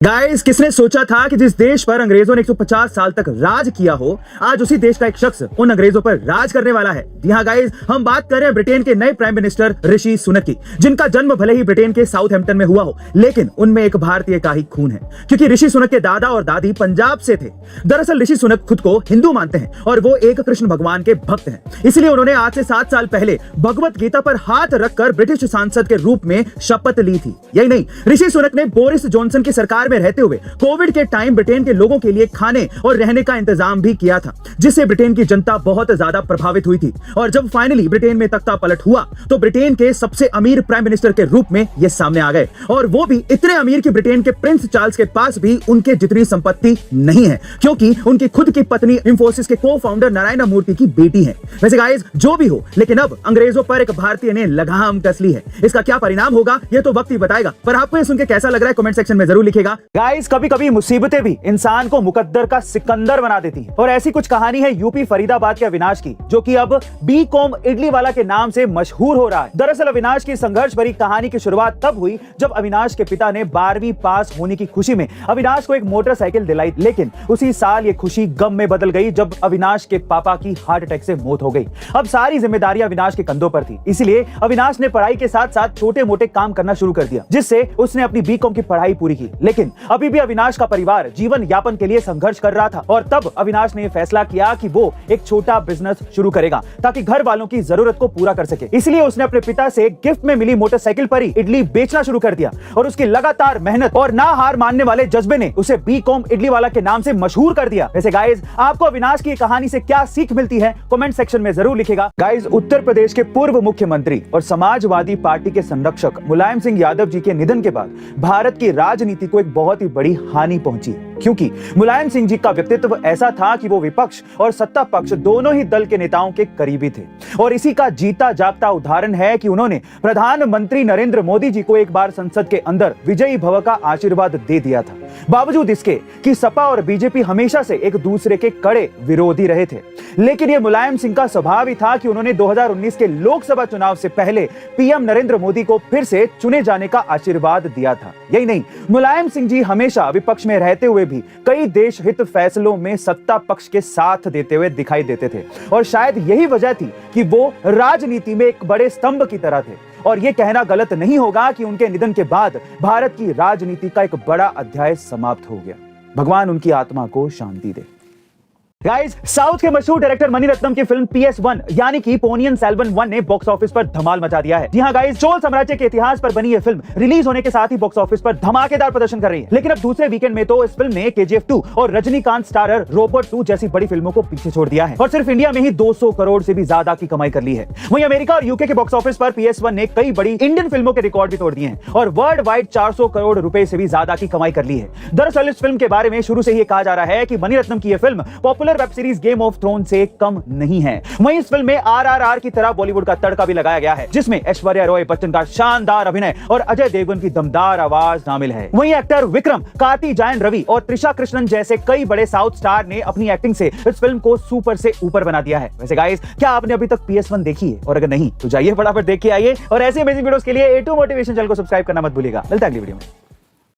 Guys, किसने सोचा था कि जिस देश पर अंग्रेजों ने 150 साल तक राज किया हो, आज उसी देश का एक शख्स उन अंग्रेजों पर राज करने वाला है। जी हाँ गाइस, हम बात कर रहे हैं ब्रिटेन के नए प्राइम मिनिस्टर ऋषि सुनक की, जिनका जन्म भले ही ब्रिटेन के साउथहैम्पटन में हुआ हो, लेकिन उनमें एक भारतीय का ही खून है, क्योंकि ऋषि सुनक के दादा और दादी पंजाब से थे। दरअसल ऋषि सुनक खुद को हिंदू मानते हैं और वो एक कृष्ण भगवान के भक्त हैं। इसलिए उन्होंने आज से 7 साल पहले भगवत गीता पर हाथ रखकर ब्रिटिश सांसद के रूप में शपथ ली थी। यही नहीं, ऋषि सुनक ने बोरिस जॉनसन की सरकार में रहते हुए कोविड के टाइम ब्रिटेन के लोगों के लिए खाने और रहने का इंतजाम भी किया था, जिससे ब्रिटेन की जनता बहुत ज्यादा प्रभावित हुई थी। और जब फाइनली ब्रिटेन में तख्ता पलट हुआ तो ब्रिटेन के सबसे अमीर प्राइम मिनिस्टर के रूप में ये सामने आ गए, और वो भी इतने अमीर कि ब्रिटेन के प्रिंस चार्ल्स के पास भी उनके जितनी संपत्ति नहीं है, क्योंकि उनकी खुद की पत्नी इंफोसिस के को फाउंडर नारायण मूर्ति की बेटी है। वैसे गाइस, जो भी हो, लेकिन अब अंग्रेजों पर एक भारतीय ने लगाम कस ली है। इसका क्या परिणाम होगा ये तो वक्त ही बताएगा, पर आपको ये सुन के कैसा लग रहा है कमेंट सेक्शन में जरूर लिखेगा। गाइस, कभी कभी मुसीबतें भी इंसान को मुकद्दर का सिकंदर बना देती हैं, और ऐसी कुछ कहानी है यूपी फरीदाबाद के अविनाश की, जो कि अब बी कॉम इडली वाला के नाम से मशहूर हो रहा है। दरअसल अविनाश की संघर्ष भरी कहानी की शुरुआत तब हुई जब अविनाश के पिता ने 12वीं पास होने की खुशी में अविनाश को एक मोटरसाइकिल दिलाई, लेकिन उसी साल ये खुशी गम में बदल गई जब अविनाश के पापा की हार्ट अटैक से मौत हो गई। अब सारी जिम्मेदारी अविनाश के कंधों पर थी, इसलिए अविनाश ने पढ़ाई के साथ साथ छोटे मोटे काम करना शुरू कर दिया, जिससे उसने अपनी बी कॉम की पढ़ाई पूरी की। लेकिन अभी भी अविनाश का परिवार जीवन यापन के लिए संघर्ष कर रहा था, और तब अविनाश ने फैसला किया कि वो एक छोटा बिजनेस शुरू करेगा ताकि घर वालों की जरूरत को पूरा कर सके। इसलिए उसने अपने पिता से गिफ्ट में मिली मोटरसाइकिल पर ही इडली बेचना शुरू कर दिया, और उसकी लगातार मेहनत और ना हार मानने वाले जज्बे ने उसे बी कॉम इडली वाला के नाम से मशहूर कर दिया। वैसे गाइस, आपको अविनाश की कहानी से क्या सीख मिलती है कमेंट सेक्शन में जरूर लिखेगा। गाइस, उत्तर प्रदेश के पूर्व मुख्यमंत्री और समाजवादी पार्टी के संरक्षक मुलायम सिंह यादव जी के निधन के बाद भारत की राजनीति को एक बहुत ही बड़ी हानि पहुंची, क्योंकि मुलायम सिंह जी का व्यक्तित्व ऐसा था कि वो विपक्ष और सत्ता पक्ष दोनों ही दल के नेताओं के करीबी थे, और इसी का जीता जागता उदाहरण है कि उन्होंने प्रधानमंत्री नरेंद्र मोदी जी को एक बार संसद के अंदर विजयी भव का आशीर्वाद दे दिया था, बावजूद इसके कि सपा और बीजेपी हमेशा से एक दूसरे के कड़े विरोधी रहे थे। लेकिन यह मुलायम सिंह का स्वभाव ही था कि उन्होंने 2019 के लोकसभा चुनाव से पहले पीएम नरेंद्र मोदी को फिर से चुने जाने का आशीर्वाद दिया था। यही नहीं, मुलायम सिंह जी हमेशा विपक्ष में रहते हुए भी कई देश हित फैसलों में सत्ता पक्ष के साथ देते हुए दिखाई देते थे, और शायद यही वजह थी कि वो राजनीति में एक बड़े स्तंभ की तरह थे। और यह कहना गलत नहीं होगा कि उनके निधन के बाद भारत की राजनीति का एक बड़ा अध्याय समाप्त हो गया। भगवान उनकी आत्मा को शांति दे। गाइस, साउथ के मशहूर डायरेक्टर मणिरत्नम की फिल्म PS1 यानी कि पोनियन सेल्वन 1 ने बॉक्स ऑफिस पर धमाल मचा दिया है। जी हां गाइस, चोल साम्राज्य के इतिहास पर बनी यह फिल्म रिलीज होने के साथ ही बॉक्स ऑफिस पर धमाकेदार प्रदर्शन कर रही है। लेकिन अब दूसरे वीकेंड में तो इस फिल्म ने KGF 2 और रजनीकांत स्टारर रोबोट 2 जैसी बड़ी फिल्मों को पीछे छोड़ दिया है, और सिर्फ इंडिया में ही 200 करोड़ से भी ज्यादा की कमाई कर ली है। वहीं अमेरिका और यूके के बॉक्स ऑफिस पर PS1 ने कई बड़ी इंडियन फिल्मों के रिकॉर्ड भी तोड़ दिए हैं, और वर्ल्ड वाइड 400 करोड़ रुपए से भी ज्यादा की कमाई कर ली है। दरअसल इस फिल्म के बारे में शुरू से ही कहा जा रहा है कि मणिरत्नम की यह film popular web series Game of Throne से कम नहीं है। वहीं इस फिल्म में RRR की तरह बॉलीवुड का तड़का भी लगाया गया है, जिसमें ऐश्वर्या रॉय बच्चन का शानदार अभिनय और अजय देवगन की दमदार आवाज शामिल है। वहीं एक्टर विक्रम, कार्ति जायन रवि और त्रिशा कृष्णन जैसे कई बड़े साउथ स्टार ने अपनी एक्टिंग से इस फिल्म को सुपर से ऊपर बना दिया है। वैसे गाइस, क्या आपने अभी तक PS1 देखी है? और अगर नहीं तो जाइए फटाफट देख के आइए, और ऐसे अमेजिंग वीडियोस के लिए A2 मोटिवेशन चैनल को सब्सक्राइब करना मत भूलिएगा। मिलते हैं अगली वीडियो में।